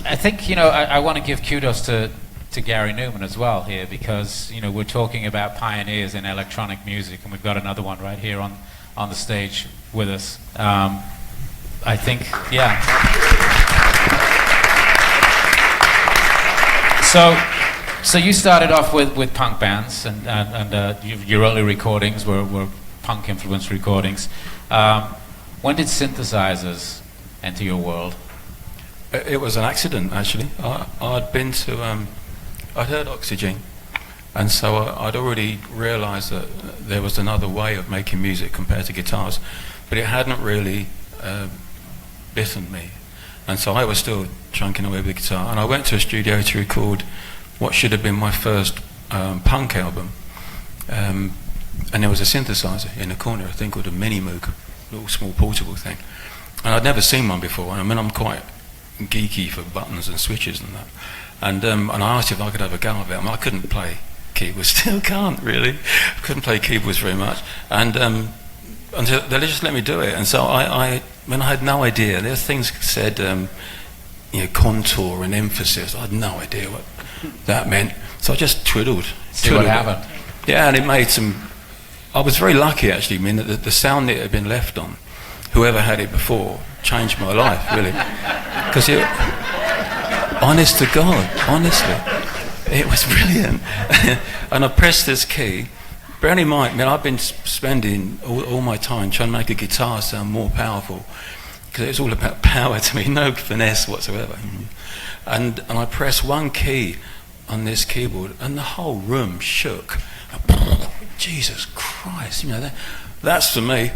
I think, I want to give kudos to Gary Numan as well here, because, we're talking about pioneers in electronic music, and we've got another one right here on the stage with us. I think, yeah. So you started off with punk bands, and your early recordings were punk-influenced recordings. When did synthesizers enter your world? It was an accident, actually. I'd been to, I'd heard Oxygen, and so I'd already realised that there was another way of making music compared to guitars, but it hadn't really bitten me. And so I was still chunking away with the guitar, and I went to a studio to record what should have been my first punk album. And there was a synthesizer in the corner, a thing called a Mini Moog, a little small portable thing. And I'd never seen one before. I mean, I'm quite geeky for buttons and switches and that. And I asked if I could have a go of it. I mean, I couldn't play keyboards, still can't really. Couldn't play keyboards very much. And so they just let me do it. And so I had no idea. There's things said, contour and emphasis. I had no idea what that meant. So I just twiddled. See what happened. Yeah, and it made some. I was very lucky, actually. I mean, the sound that had been left on, whoever had it before, changed my life, really. Because honest to God, honestly, it was brilliant. And I pressed this key. Bearing in mind, I've been spending all my time trying to make a guitar sound more powerful, because it's all about power to me, no finesse whatsoever. And I pressed one key on this keyboard, and the whole room shook. Jesus Christ, that's for me.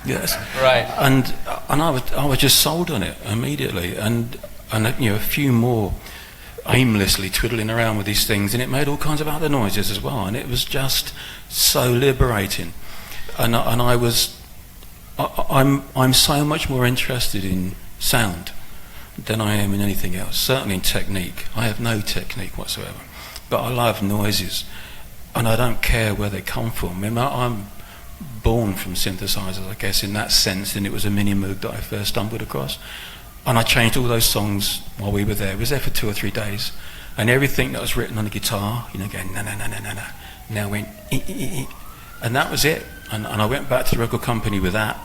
Yes. Right. And I was just sold on it immediately, and a few more aimlessly twiddling around with these things, and it made all kinds of other noises as well, and it was just so liberating. And I'm so much more interested in sound than I am in anything else. Certainly in technique. I have no technique whatsoever, but I love noises, and I don't care where they come from. I'm born from synthesizers, I guess, in that sense, and it was a Mini Moog that I first stumbled across. And I changed all those songs while we were there. We was there for 2 or 3 days, and everything that was written on the guitar, going na na na na na na, now went and that was it. And I went back to the record company with that.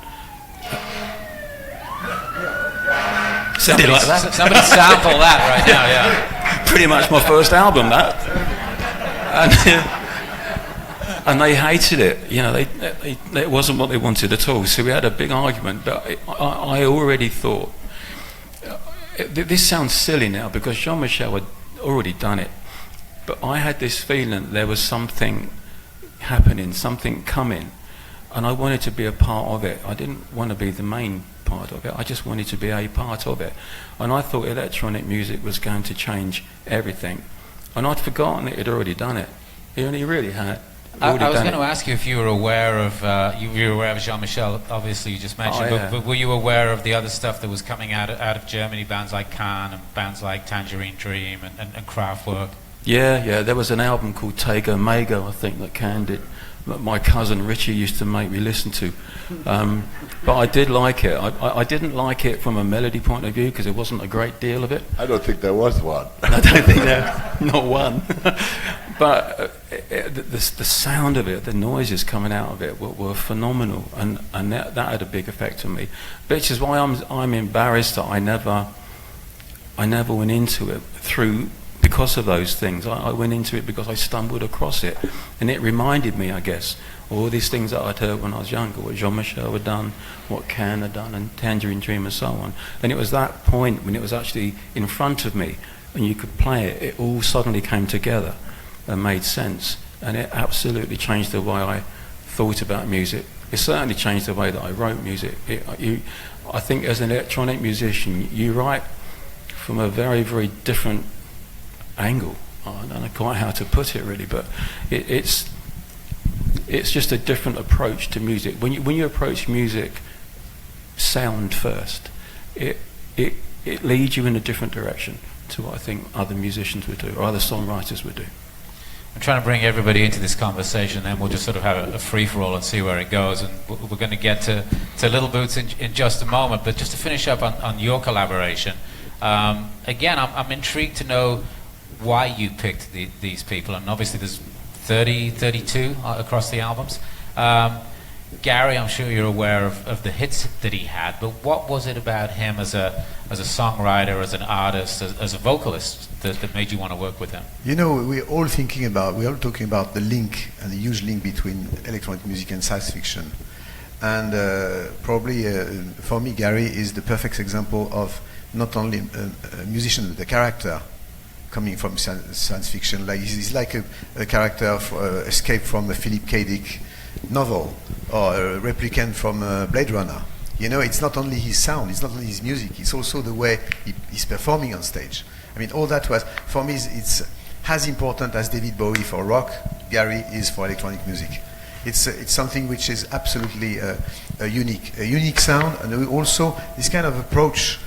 Somebody like that. Somebody sample that right now, yeah. Pretty much my first album, that. And they hated it. It wasn't what they wanted at all. So we had a big argument. But I already thought. This sounds silly now because Jean-Michel had already done it, but I had this feeling that there was something happening, something coming, and I wanted to be a part of it. I didn't want to be the main part of it, I just wanted to be a part of it. And I thought electronic music was going to change everything, and I'd forgotten that he'd already done it. He really had. I was going to ask you if you were aware of Jean-Michel. Obviously, you just mentioned, but were you aware of the other stuff that was coming out of Germany, bands like Can and bands like Tangerine Dream and Kraftwerk? Yeah. There was an album called Tego Mago, I think, that Can did, that my cousin Richie used to make me listen to. But I did like it. I didn't like it from a melody point of view because there wasn't a great deal of it. I don't think there was one. I don't think there, not one. But the sound of it, the noises coming out of it were phenomenal, and that had a big effect on me. Which is why I'm embarrassed that I never went into it because of those things. I went into it because I stumbled across it, and it reminded me, I guess, all these things that I'd heard when I was younger, what Jean-Michel had done, what Can had done, and Tangerine Dream and so on. And it was that point when it was actually in front of me and you could play it, it all suddenly came together and made sense, and it absolutely changed the way I thought about music. It certainly changed the way that I wrote music. I think as an electronic musician, you write from a very, very different angle. I don't know quite how to put it really, but it's just a different approach to music. When you approach music sound first, it leads you in a different direction to what I think other musicians would do, or other songwriters would do. I'm trying to bring everybody into this conversation, and we'll just sort of have a free-for-all and see where it goes. And we're going to get to Little Boots in just a moment. But just to finish up on your collaboration, Again, I'm intrigued to know why you picked these people, and obviously there's 30, 32 across the albums. Gary, I'm sure you're aware of the hits that he had, but what was it about him as a songwriter, as an artist, as a vocalist that made you want to work with him? You know, we're all talking about the link and the huge link between electronic music and science fiction. And probably for me, Gary is the perfect example of not only a musician, but a character coming from science fiction. Like he's like a character of escape from a Philip K. Dick novel or a replicant from Blade Runner. You know, it's not only his sound, it's not only his music, it's also the way he's performing on stage. I mean, all that was, for me, it's as important as David Bowie for rock, Gary is for electronic music. It's something which is absolutely a unique sound, and also this kind of approach,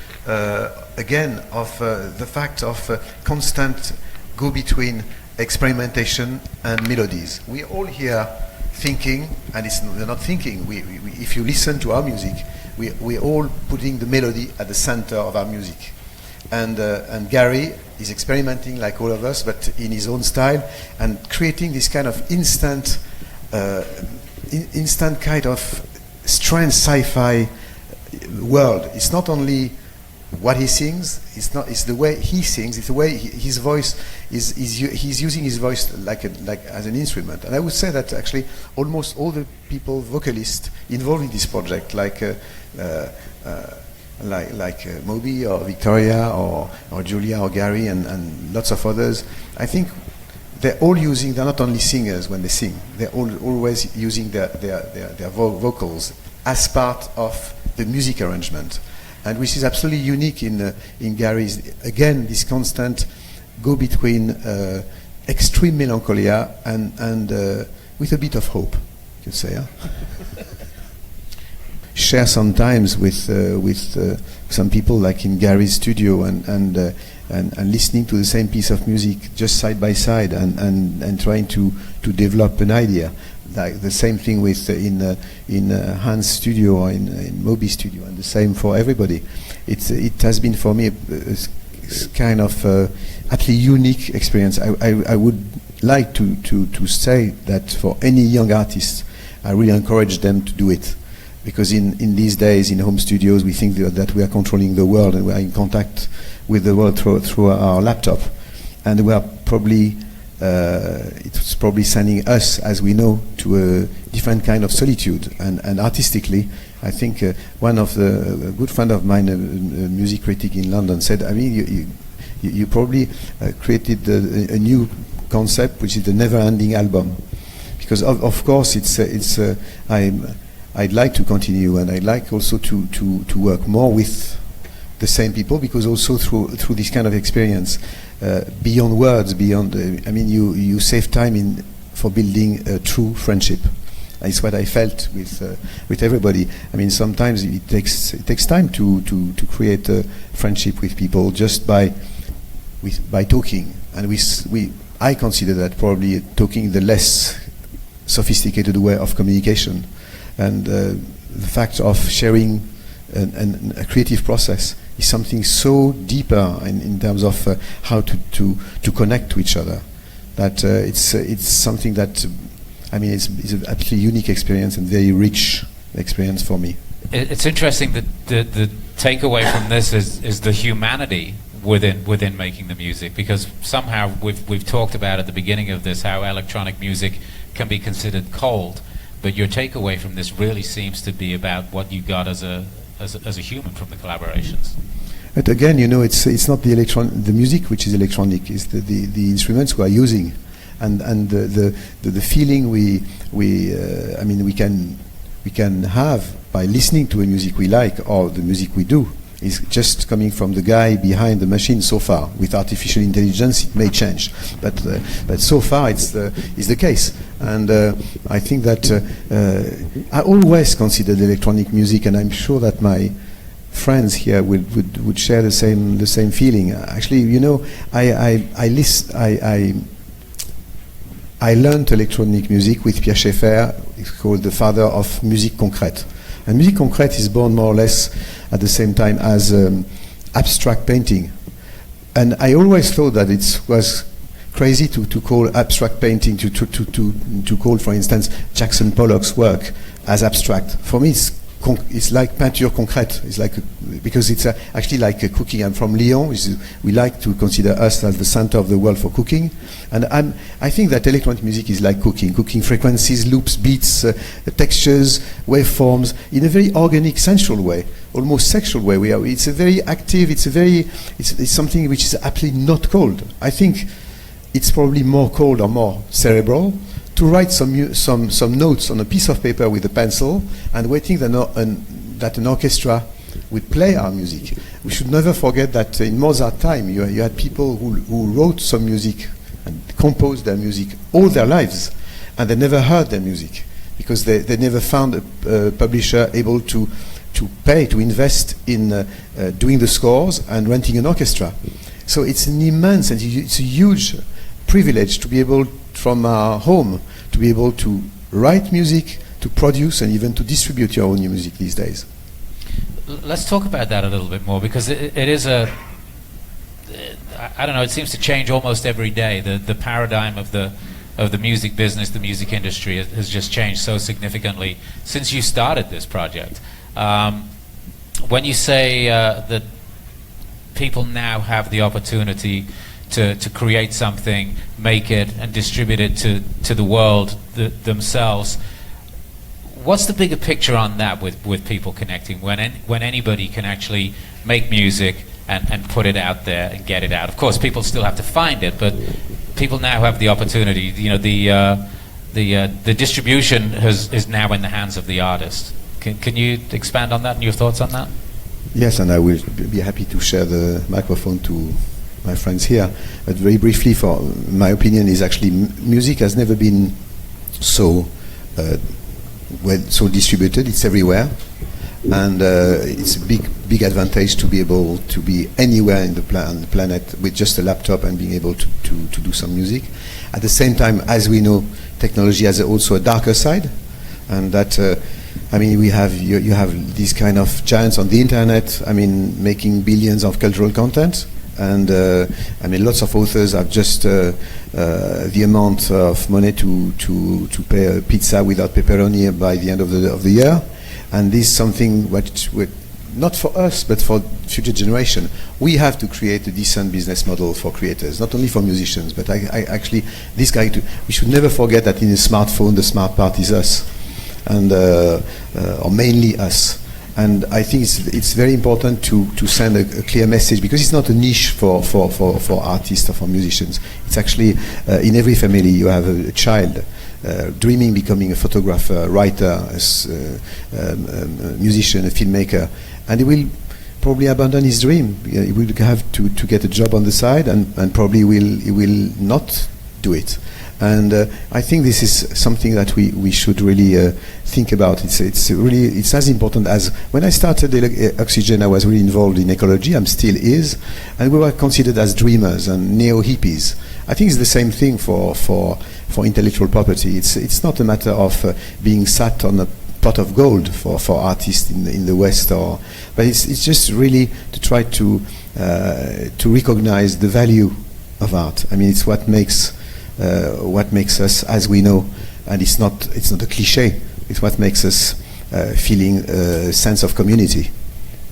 again, of the fact of constant go-between experimentation and melodies. We all here thinking, and we're not thinking. If you listen to our music, we're all putting the melody at the center of our music. And Gary is experimenting like all of us, but in his own style, and creating this kind of instant kind of strange sci-fi world. It's not only what he sings, it's the way he sings, it's the way his voice he's using his voice like as an instrument. And I would say that actually almost all the vocalists involved in this project, like Moby or Victoria or Julia or Gary and lots of others, I think they're not only singers when they sing, they're always using their vocals as part of the music arrangement. And which is absolutely unique in Gary's, again, this constant go between extreme melancholia and with a bit of hope, you could say. Huh? Share sometimes with some people, like in Gary's studio, and listening to the same piece of music just side by side, and trying to develop an idea. Like the same thing with in Hans' studio or in Moby's studio, and the same for everybody. It has been for me a kind of actually unique experience. I would like to say that for any young artist, I really encourage them to do it, because in these days in home studios we think that we are controlling the world and we are in contact with the world through our laptop, and we are probably. It's probably sending us, as we know, to a different kind of solitude. And artistically, I think one of a good friend of mine, a music critic in London, said, I mean, you probably created a new concept, which is the never-ending album. Because of course, I'd like to continue, and I'd like also to work more with the same people, because also through this kind of experience, beyond words, I mean, you save time for building a true friendship. It's what I felt with everybody. I mean, sometimes it takes time to create a friendship with people just by talking. And I consider that probably talking the less sophisticated way of communication, and the fact of sharing a creative process is something so deeper in terms of how to connect to each other, that it's something that, I mean, it's an absolutely unique experience and very rich experience for me. It's interesting that the takeaway from this is the humanity within making the music, because somehow we've talked about at the beginning of this how electronic music can be considered cold, but your takeaway from this really seems to be about what you got as a human from the collaborations. But again, you know, it's not the music which is electronic, it's the instruments we are using, and the feeling we can have by listening to a music we like, or the music we do, is just coming from the guy behind the machine so far. With artificial intelligence, it may change, but so far it's the case. And I think that I always considered electronic music, and I'm sure that my friends here would share the same feeling. Actually, you know, I learned electronic music with Pierre Schaeffer. It's called the father of musique concrète. And musique concrète is born more or less at the same time as abstract painting. And I always thought that it was crazy to call abstract painting, to call, for instance, Jackson Pollock's work as abstract. For me, it's like peinture concrète. It's like because it's actually like cooking. I'm from Lyon. We like to consider us as the center of the world for cooking, and I think that electronic music is like cooking frequencies, loops, beats, textures, waveforms in a very organic, sensual way, almost sexual way. It's a very active. It's something which is absolutely not cold. I think it's probably more cold or more cerebral to write some notes on a piece of paper with a pencil and waiting that an orchestra would play our music. We should never forget that in Mozart time you had people who wrote some music and composed their music all their lives, and they never heard their music because they never found a publisher able to pay, to invest in doing the scores and renting an orchestra. So it's an immense and it's a huge privilege to be able, from our home, to be able to write music, to produce, and even to distribute your own new music these days. Let's talk about that a little bit more, because it is I don't know, it seems to change almost every day. The paradigm of the music business, the music industry has just changed so significantly since you started this project. When you say that people now have the opportunity to create something, make it, and distribute it to the world themselves, what's the bigger picture on that with people connecting, when anybody can actually make music and put it out there and get it out? Of course, people still have to find it, but people now have the opportunity. You know, the distribution is now in the hands of the artist. Can you expand on that and your thoughts on that? Yes, and I will be happy to share the microphone to my friends here. But very briefly, for my opinion, is actually music has never been so so distributed. It's everywhere, and it's a big advantage to be able to be anywhere in the planet with just a laptop and being able to do some music. At the same time, as we know, technology has also a darker side, and that I mean, you have these kind of giants on the internet. I mean, making billions of cultural content. And I mean, lots of authors have just the amount of money to pay a pizza without pepperoni by the end of the year. And this is something which not for us, but for future generation. We have to create a decent business model for creators, not only for musicians, but I actually, we should never forget that in a smartphone, the smart part is us, and or mainly us. And I think it's very important to send a clear message, because it's not a niche for artists or for musicians. It's actually in every family you have a child dreaming becoming a photographer, writer, musician, a filmmaker, and he will probably abandon his dream. He will have to get a job on the side, and probably he will not do it. And I think this is something that we should really think about. It's as important as when I started Oxygen. I was really involved in ecology. I'm still is, and we were considered as dreamers and neo hippies. I think it's the same thing for intellectual property. It's not a matter of being sat on a pot of gold for artists in the West, but it's just really to try to recognize the value of art. I mean, it's what makes us as we know, and it's not a cliche. It's what makes us feeling a sense of community.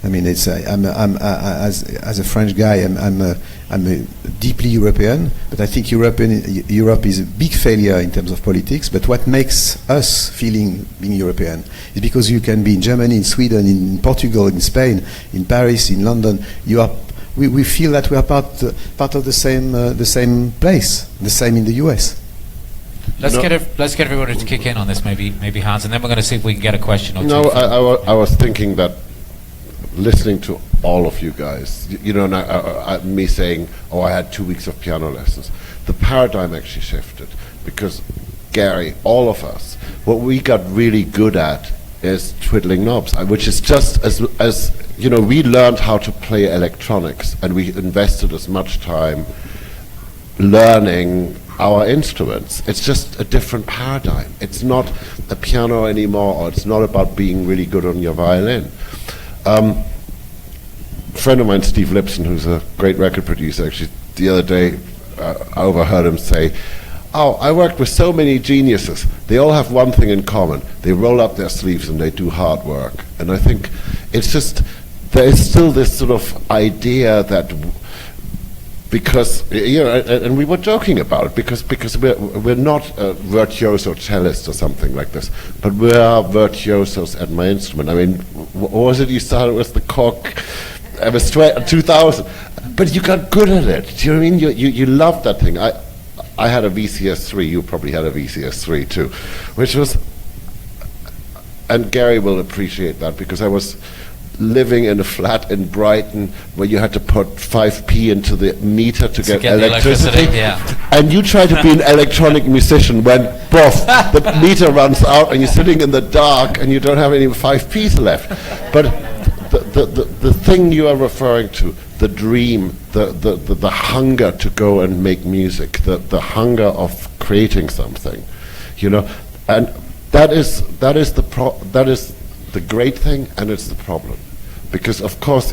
I mean, as a French guy, I'm deeply European, but I think Europe is a big failure in terms of politics. But what makes us being European is because you can be in Germany, in Sweden, in Portugal, in Spain, in Paris, in London. We feel that we are part of the same place, the same in the US. Let's get everybody to kick in on this, maybe Hans, and then we're going to see if we can get a question or two. No, I was thinking that listening to all of you guys, me saying, "Oh, I had 2 weeks of piano lessons," the paradigm actually shifted, because Gary, all of us, what we got really good at is twiddling knobs, which is just as we learned how to play electronics, and we invested as much time learning our instruments. It's just a different paradigm. It's not a piano anymore, or it's not about being really good on your violin. friend of mine, Steve Lipson, who's a great record producer, actually the other day I overheard him say, "Oh, I worked with so many geniuses. They all have one thing in common. They roll up their sleeves and they do hard work." And I think it's just, there is still this sort of idea that because, and we were joking about it, because we're not virtuoso cellists or something like this, but we are virtuosos at my instrument. I mean, what was it you started with, the Korg? It was 2000, but you got good at it. Do you know what I mean? You loved that thing. I had a VCS3. You probably had a VCS3 too, which was, and Gary will appreciate that, because I was living in a flat in Brighton where you had to put 5p into the meter to get electricity. Yeah. And you try to be an electronic musician when, the meter runs out and you're sitting in the dark and you don't have any 5p's left. But the thing you are referring to, the dream, the hunger to go and make music, the hunger of creating something, and that is the great thing, and it's the problem, because of course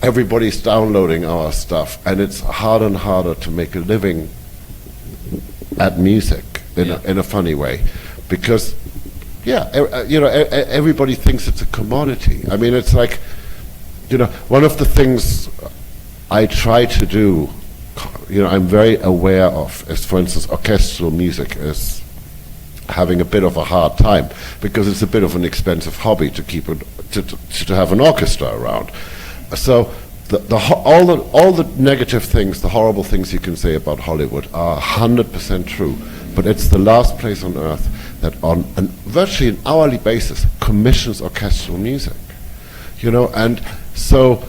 everybody's downloading our stuff, and it's harder and harder to make a living at music in a funny way, because everybody thinks it's a commodity. I mean, it's like, one of the things I try to do, I'm very aware of, is, for instance, orchestral music is having a bit of a hard time, because it's a bit of an expensive hobby to keep it, to have an orchestra around. So all the negative things, the horrible things you can say about Hollywood are 100% true, but it's the last place on earth that on virtually an hourly basis commissions orchestral music, and so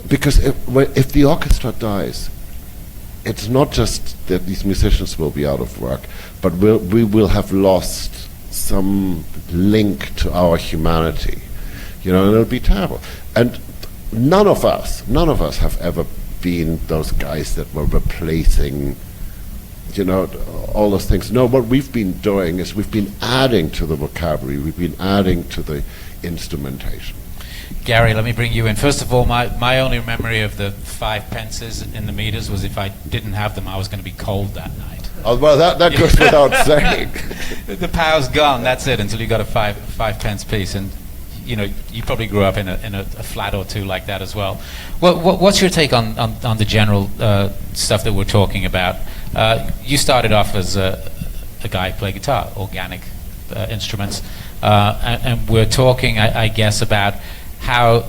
because if the orchestra dies, it's not just that these musicians will be out of work, but we will have lost some link to our humanity, and it'll be terrible. And none of us have ever been those guys that were replacing, all those things. No, what we've been doing is we've been adding to the vocabulary, we've been adding to the instrumentation. Gary, let me bring you in. First of all, my only memory of the 5 pences in the meters was if I didn't have them, I was going to be cold that night. Oh, well, that goes without saying. The power's gone, that's it, until you got a 5 pence piece. And you probably grew up in a flat or two like that as well. What's your take on the general stuff that we're talking about? You started off as a guy who played guitar, organic instruments, and we're talking, I guess, about how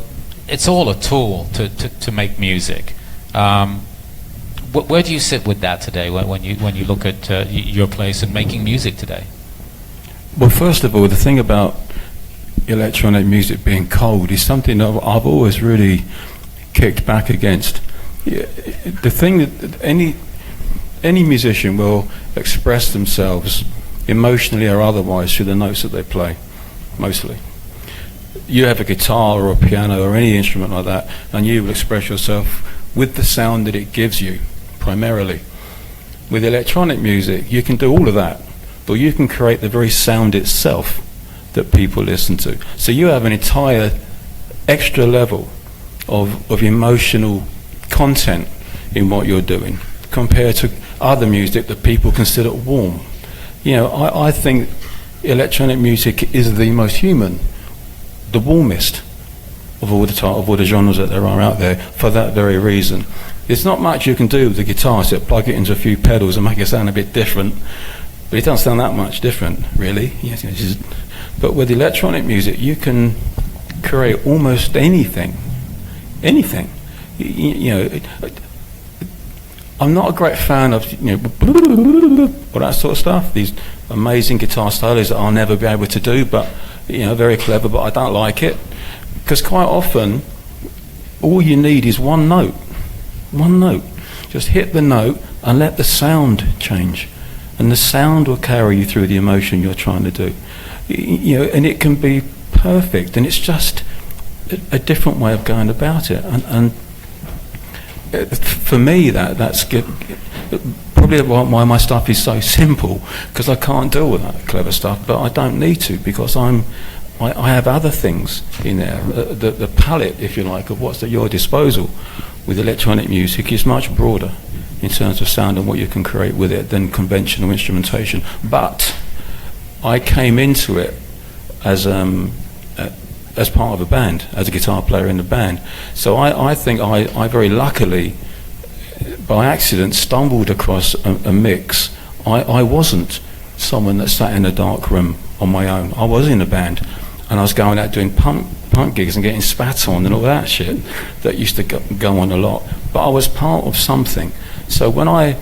it's all a tool to make music. Where do you sit with that today when you look at your place in making music today? Well, first of all, the thing about electronic music being cold is something that I've always really kicked back against. The thing that any musician will express themselves emotionally or otherwise through the notes that they play, mostly. You have a guitar or a piano or any instrument like that, and you will express yourself with the sound that it gives you, primarily. With electronic music, you can do all of that, but you can create the very sound itself that people listen to. So you have an entire extra level of emotional content in what you're doing, compared to other music that people consider warm. I think electronic music is the most human, the warmest of all the genres that there are out there, for that very reason. There's not much you can do with the guitar, so plug it into a few pedals and make it sound a bit different, but it doesn't sound that much different, really. But with electronic music, you can create almost anything. I'm not a great fan of all that sort of stuff. These amazing guitar styles that I'll never be able to do, but very clever. But I don't like it, because quite often all you need is one note. Just hit the note and let the sound change, and the sound will carry you through the emotion you're trying to do. And it can be perfect, and it's just a different way of going about it. And for me, that's probably why my stuff is so simple, because I can't do all that clever stuff, but I don't need to, because I'm I have other things in there. The palette, if you like, of what's at your disposal with electronic music is much broader in terms of sound and what you can create with it than conventional instrumentation. But I came into it as part of a band, as a guitar player in the band. So I think I very luckily, by accident, stumbled across a mix. I wasn't someone that sat in a dark room on my own. I was in a band, and I was going out doing punk gigs and getting spat on and all that shit that used to go on a lot. But I was part of something. So when I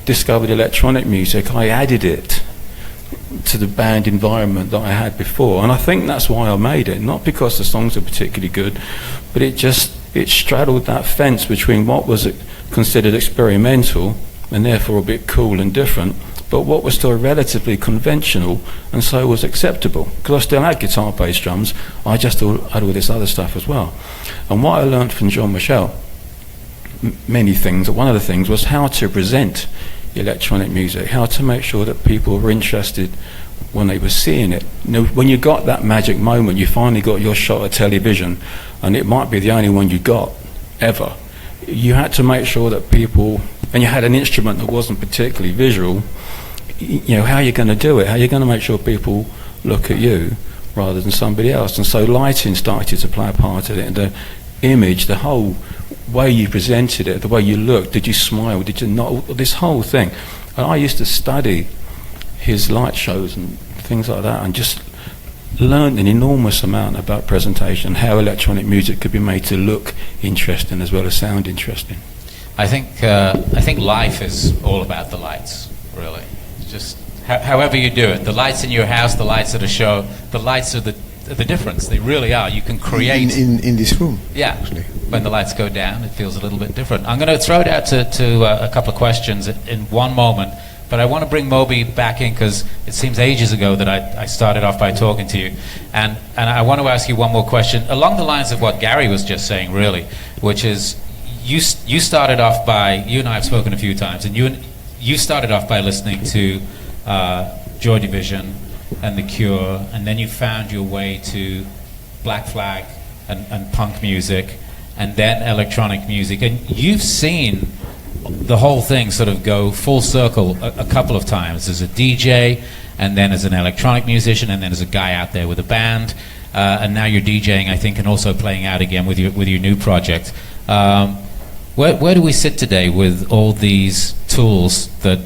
discovered electronic music, I added it to the band environment that I had before, and I think that's why I made it. Not because the songs are particularly good, but it straddled that fence between what was considered experimental and therefore a bit cool and different, but what was still relatively conventional and so was acceptable. Because I still had guitar, bass, drums, I just had all this other stuff as well. And what I learned from Jean-Michel, many things, one of the things was how to present electronic music, how to make sure that people were interested when they were seeing it. You know, when you got that magic moment, you finally got your shot at television, and it might be the only one you got ever. You had to make sure that people, and you had an instrument that wasn't particularly visual, you know, how are you going to do it? How are you going to make sure people look at you rather than somebody else? And so lighting started to play a part in it, and the image, the whole way you presented it, the way you looked, did you smile, did you not, this whole thing. And I used to study his light shows and things like that, and just learned an enormous amount about presentation, how electronic music could be made to look interesting as well as sound interesting. I think life is all about the lights, really. Just however you do it. The lights in your house, the lights at a show, the lights are the difference. They really are. You can create in this room. Yeah. Actually. When the lights go down, it feels a little bit different. I'm going to throw it out to a couple of questions in one moment, but I want to bring Moby back in because it seems ages ago that I started off by talking to you, and I want to ask you one more question along the lines of what Gary was just saying, really, which is you started off by, you and I have spoken a few times, and you started off by listening to Joy Division and The Cure, and then you found your way to Black Flag and punk music, and then electronic music, and you've seen the whole thing sort of go full circle a couple of times as a DJ, and then as an electronic musician, and then as a guy out there with a band, and now you're DJing, I think, and also playing out again with your new project. Where do we sit today with all these tools that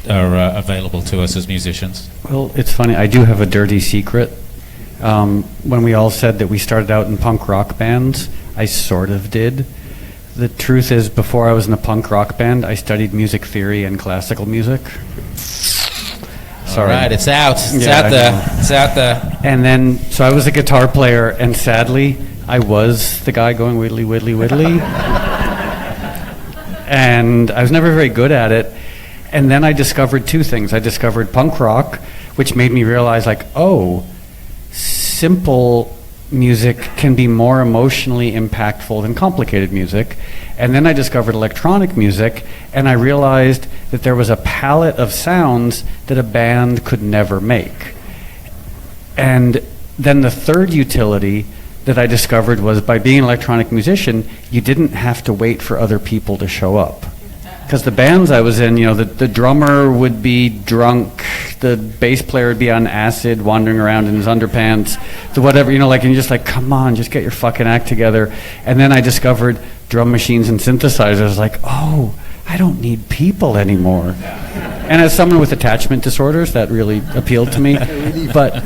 are available to us as musicians? Well, it's funny, I do have a dirty secret. When we all said that we started out in punk rock bands, I sort of did. The truth is, before I was in a punk rock band, I studied music theory and classical music. Sorry. All right, it's out. It's Yeah, out there. It's out there. And then, so I was a guitar player, and sadly, I was the guy going whittly, whittly, whittly. And I was never very good at it. And then I discovered two things. I discovered punk rock, which made me realize, like, oh, simple music can be more emotionally impactful than complicated music. And then I discovered electronic music, and I realized that there was a palette of sounds that a band could never make. And then the third utility that I discovered was, by being an electronic musician, you didn't have to wait for other people to show up. Because the bands I was in, you know, the drummer would be drunk, the bass player would be on acid, wandering around in his underpants, the whatever, you know, like, and you're just like, come on, just get your fucking act together. And then I discovered drum machines and synthesizers. I was like, oh, I don't need people anymore. And as someone with attachment disorders, that really appealed to me. But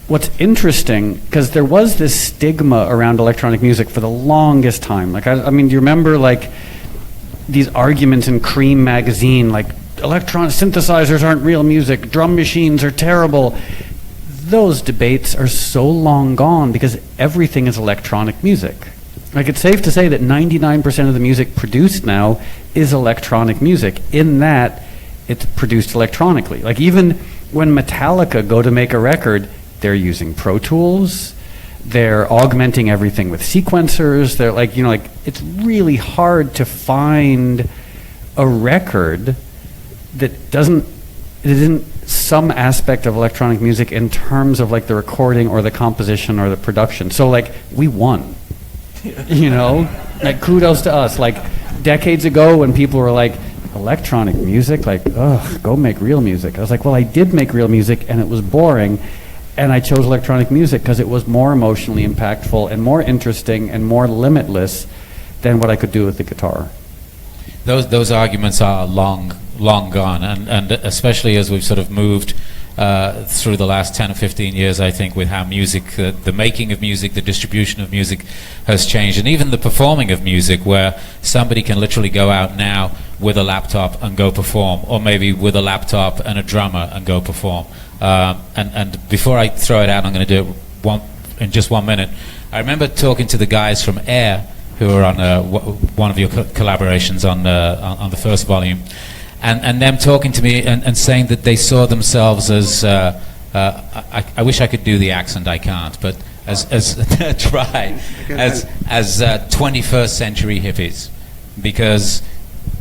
what's interesting, because there was this stigma around electronic music for the longest time. Like, I mean, do you remember, like, these arguments in Cream magazine, like, electronic synthesizers aren't real music, drum machines are terrible. Those debates are so long gone because everything is electronic music. Like, it's safe to say that 99% of the music produced now is electronic music, in that it's produced electronically. Like, even when Metallica go to make a record, they're using Pro Tools, they're augmenting everything with sequencers, they're like, you know, like, it's really hard to find a record that isn't some aspect of electronic music in terms of like the recording or the composition or the production. So like we won, you know, like kudos to us. Like decades ago when people were like, electronic music, like, ugh, go make real music. I was like, well, I did make real music and it was boring, and I chose electronic music because it was more emotionally impactful and more interesting and more limitless than what I could do with the guitar. Those arguments are long gone, and especially as we've sort of moved through the last 10 or 15 years, I think, with how music, the making of music, the distribution of music has changed, and even the performing of music, where somebody can literally go out now with a laptop and go perform, or maybe with a laptop and a drummer and go perform. And before I throw it out, I'm going to do it in just 1 minute. I remember talking to the guys from Air, who were on one of your collaborations on the first volume, and them talking to me and saying that they saw themselves as I wish I could do the accent, I can't, but as 21st century hippies, because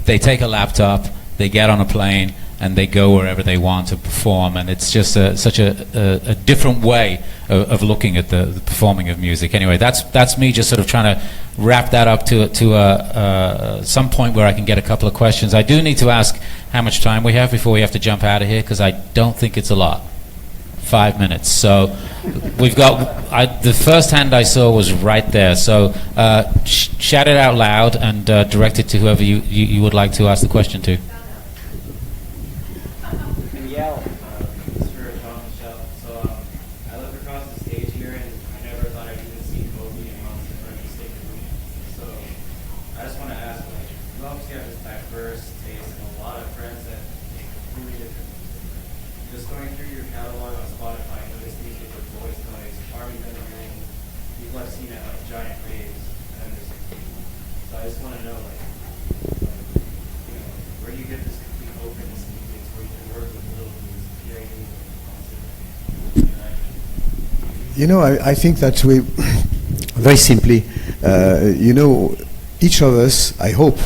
they take a laptop, they get on a plane, and they go wherever they want to perform, and it's just such a different way of looking at the performing of music. Anyway, that's me just sort of trying to wrap that up to some point where I can get a couple of questions. I do need to ask how much time we have before we have to jump out of here, because I don't think it's a lot. 5 minutes. So we've got, the first hand I saw was right there. So shout it out loud and direct it to whoever you would like to ask the question to. And yell. This is for Jean-Michel. So I look across the stage here, and I never thought I'd even see Moby and Zimmer in the state of Numan. So I just want to ask, like, you obviously have this diverse taste and a lot of friends that make completely different music. Just going through your catalog on Spotify, I noticed these with voice noise, Army Gun Ring, people I've seen at like giant raves, and so I just want to know, like, you know, where do you get this complete openness in music where you can work with little things, creating, You know, I think that we, very simply, you know, each of us, I hope,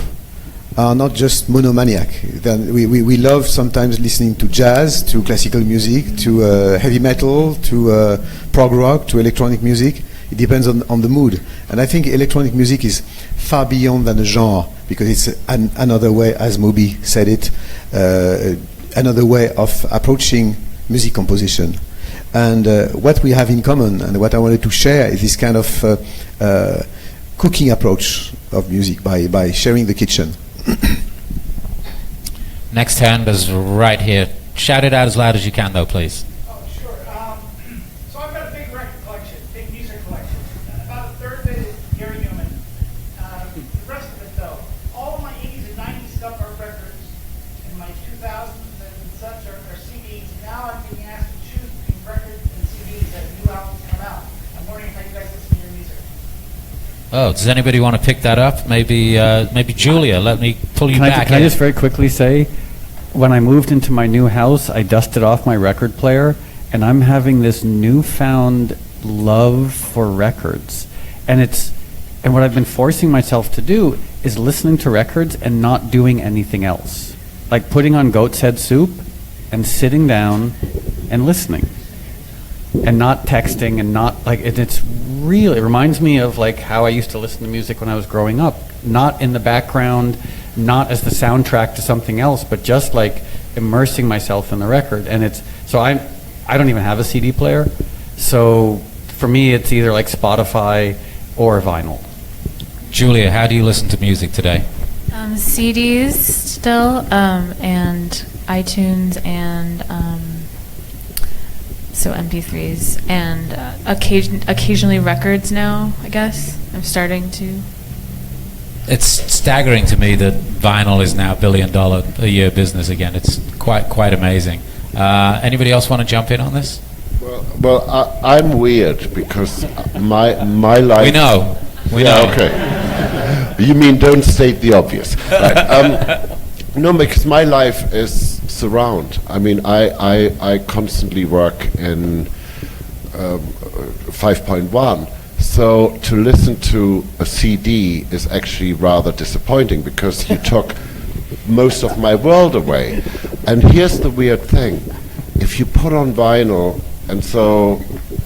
are not just monomaniac. Then we love sometimes listening to jazz, to classical music, to heavy metal, to prog rock, to electronic music. It depends on the mood. And I think electronic music is far beyond than a genre, because it's another way, as Moby said it, another way of approaching music composition. And what we have in common, and what I wanted to share, is this kind of cooking approach of music by sharing the kitchen. Next hand is right here. Shout it out as loud as you can, though, please. Oh, sure. So I've got a big record collection, big music collection. About a third of it is Gary Numan. The rest of it, though, all of my 80s and 90s stuff are records, and my 2000s and such are CDs. Now I'm being asked to choose between records and CDs as new albums come out. I'm wondering how you guys listen to your music. Oh, does anybody want to pick that up? Maybe Julia, let me pull you back. Can I just very quickly say, when I moved into my new house, I dusted off my record player, and I'm having this newfound love for records. And what I've been forcing myself to do is listening to records and not doing anything else. Like putting on Goat's Head Soup and sitting down and listening. And not texting, and not like it reminds me of like how I used to listen to music when I was growing up, not in the background, not as the soundtrack to something else, but just like immersing myself in the record. And I don't even have a CD player, so for me it's either like Spotify or vinyl. Julia, how do you listen to music today? CDs still, and iTunes, and so MP3s, and occasionally records now, I guess. I'm starting to. It's staggering to me that vinyl is now $1 billion a year business again. It's quite amazing. Anybody else want to jump in on this? Well, I'm weird because my life. We know. Okay. You mean don't state the obvious? Right. No, because my life is surround. I mean, I constantly work in 5.1. So to listen to a CD is actually rather disappointing because you took most of my world away. And here's the weird thing. if you put on vinyl, and so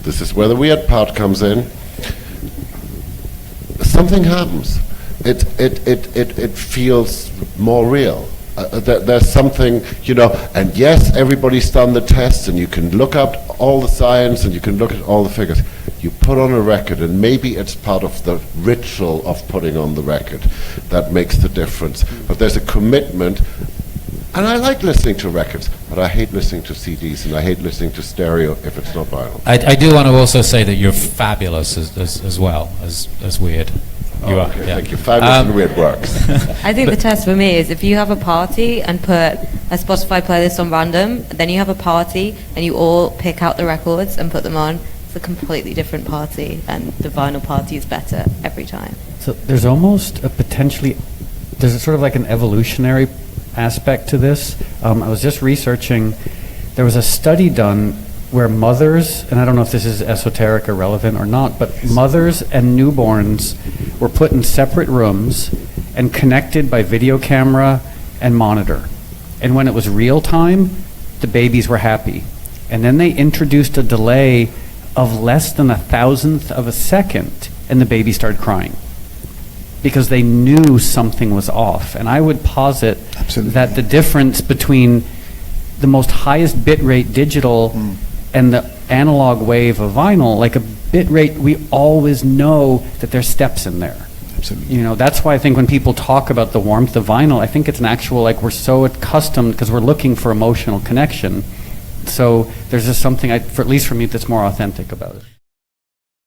this is where the weird part comes in, something happens. It feels more real. There's something, you know, and yes, everybody's done the tests, and you can look up all the science, and you can look at all the figures. You put on a record, and maybe it's part of the ritual of putting on the record that makes the difference. But there's a commitment, and I like listening to records, but I hate listening to CDs, and I hate listening to stereo if it's not vinyl. I do want to also say that you're fabulous as well as weird. You are. Okay, Yeah. thank you. Fabulous and weird works. I think the test for me is if you have a party and put a Spotify playlist on random, then you have a party and you all pick out the records and put them on. It's a completely different party, and the vinyl party is better every time. So there's almost a potentially, there's a sort of like an evolutionary aspect to this. I was just researching, there was a study done where mothers, and I don't know if this is esoteric or relevant or not, but mothers and newborns were put in separate rooms and connected by video camera and monitor. And when it was real time, the babies were happy. And then they introduced a delay of less than 1,000th of a second, and the baby started crying because they knew something was off. And I would posit that the difference between the most highest bit rate digital and the analog wave of vinyl, like a bit rate, we always know that there's steps in there. Absolutely. You know, that's why I think when people talk about the warmth of vinyl, I think it's an actual, like, we're so accustomed because we're looking for emotional connection. So there's just something, at least for me, that's more authentic about it.